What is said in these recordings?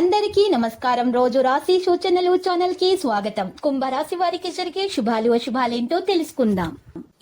అందరికీ నమస్కారం. రోజు రాశి సూచనలు ఛానల్ కి స్వాగతం. కుంభరాశి వారికి జరిగే శుభాలు అశుభాలేంటో తెలుసుకుందాం.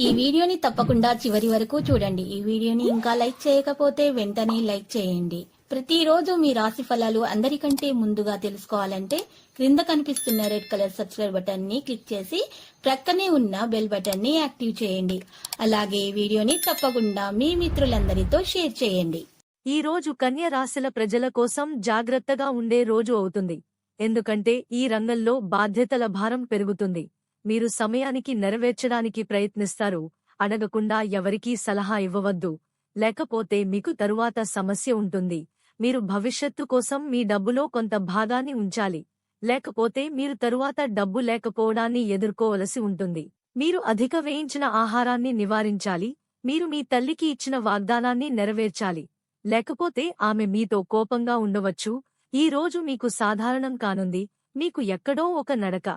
ఈ వీడియోని తప్పకుండా చివరి వరకు చూడండి. ఈ వీడియోని ఇంకా లైక్ చేయకపోతే వెంటనే లైక్ చేయండి. ప్రతిరోజు మీ రాశి ఫలాలు అందరికంటే ముందుగా తెలుసుకోవాలంటే క్రింద కనిపిస్తున్న రెడ్ కలర్ సబ్స్క్రైబ్ బటన్ ని క్లిక్ చేసి ప్రక్కనే ఉన్న బెల్ బటన్ ని యాక్టివ్ చేయండి. అలాగే ఈ వీడియోని తప్పకుండా మీ మిత్రులందరితో షేర్ చేయండి. ఈ రోజు కన్య రాశుల ప్రజల కోసం జాగ్రత్తగా ఉండే రోజు అవుతుంది. ఎందుకంటే ఈ రంగంలో బాధ్యతల భారం పెరుగుతుంది. మీరు సమయానికి నెరవేర్చడానికి ప్రయత్నిస్తారు. అడగకుండా ఎవరికీ సలహా ఇవ్వవద్దు, లేకపోతే మీకు తరువాత సమస్య ఉంటుంది. మీరు భవిష్యత్తు కోసం మీ డబ్బులో కొంత భాగాన్ని ఉంచాలి, లేకపోతే మీరు తరువాత డబ్బు లేకపోవడాన్ని ఎదుర్కోవలసి ఉంటుంది. మీరు అధిక వేయించిన ఆహారాన్ని నివారించాలి. మీరు మీ తల్లికి ఇచ్చిన వాగ్దానాన్ని నెరవేర్చాలి, లేకపోతే ఆమె మీతో కోపంగా ఉండవచ్చు. ఈ రోజు మీకు సాధారణం కానుంది. మీకు ఎక్కడో ఒక నడక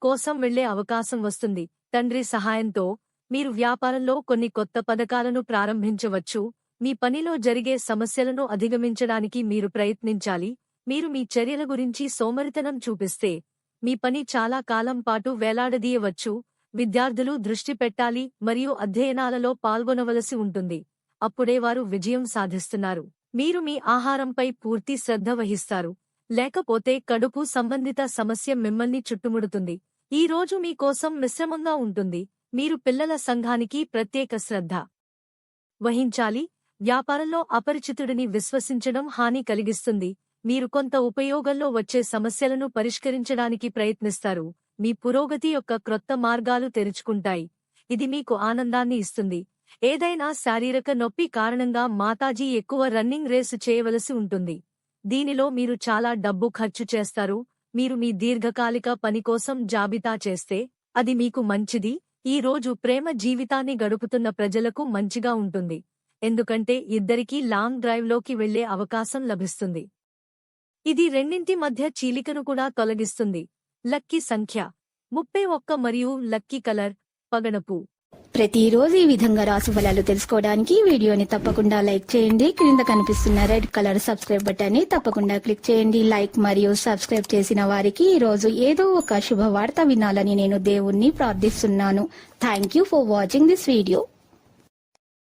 కోసం వెళ్లే అవకాశం వస్తుంది. తండ్రి సహాయంతో మీరు వ్యాపారంలో కొన్ని కొత్త పథకాలను ప్రారంభించవచ్చు. మీ పనిలో జరిగే సమస్యలను అధిగమించడానికి మీరు ప్రయత్నించాలి. మీరు మీ చర్యల గురించి సోమరితనం చూపిస్తే మీ పని చాలా కాలం పాటు వేలాడదీయవచ్చు. విద్యార్థులు దృష్టి పెట్టాలి మరియు అధ్యయనాలలో పాల్గొనవలసి ఉంటుంది. అప్పుడే వారు విజయం సాధిస్తున్నారు. మీరు మీ ఆహారంపై పూర్తి శ్రద్ధ వహిస్తారు, లేకపోతే కడుపు సంబంధిత సమస్య మిమ్మల్ని చుట్టుముడుతుంది. ఈ రోజు మీ కోసం మిశ్రమంగా ఉంటుంది. మీరు పిల్లల సంఘానికి ప్రత్యేక శ్రద్ధ వహించాలి. వ్యాపారంలో అపరిచితుడిని విశ్వసించడం హాని కలిగిస్తుంది. మీరు కొంత ఉపయోగంలో వచ్చే సమస్యలను పరిష్కరించడానికి ప్రయత్నిస్తారు. మీ పురోగతి యొక్క క్రొత్త మార్గాలు తెరుచుకుంటాయి. ఇది మీకు ఆనందాన్ని ఇస్తుంది. ఏదైనా శారీరక నొప్పి కారణంగా మాతాజీ ఎక్కువ రన్నింగ్ రేసు చేయవలసి ఉంటుంది. దీనిలో మీరు చాలా డబ్బు ఖర్చు చేస్తారు. మీరు మీ దీర్ఘకాలిక పని కోసం జాబితా చేస్తే అది మీకు మంచిది. ఈ రోజు ప్రేమ జీవితాన్ని గడుపుతున్న ప్రజలకు మంచిగా ఉంటుంది, ఎందుకంటే ఇద్దరికీ లాంగ్ డ్రైవ్లోకి వెళ్లే అవకాశం లభిస్తుంది. ఇది రెండింటి మధ్య చీలికను కూడా తొలగిస్తుంది. లక్కీ సంఖ్య 31 మరియు లక్కీ కలర్ పగడపు. ప్రతిరోజు ఈ విధంగా రాశి ఫలాలు తెలుసుకోవడానికి వీడియోని తప్పకుండా లైక్ చేయండి. క్రింద కనిపిస్తున్న రెడ్ కలర్ సబ్స్క్రైబ్ బటన్ ని తప్పకుండా క్లిక్ చేయండి. లైక్ మరియు సబ్స్క్రైబ్ చేసిన వారికి ఈ రోజు ఏదో ఒక శుభవార్త వినాలని నేను దేవుణ్ణి ప్రార్థిస్తున్నాను. Thank you for watching this video.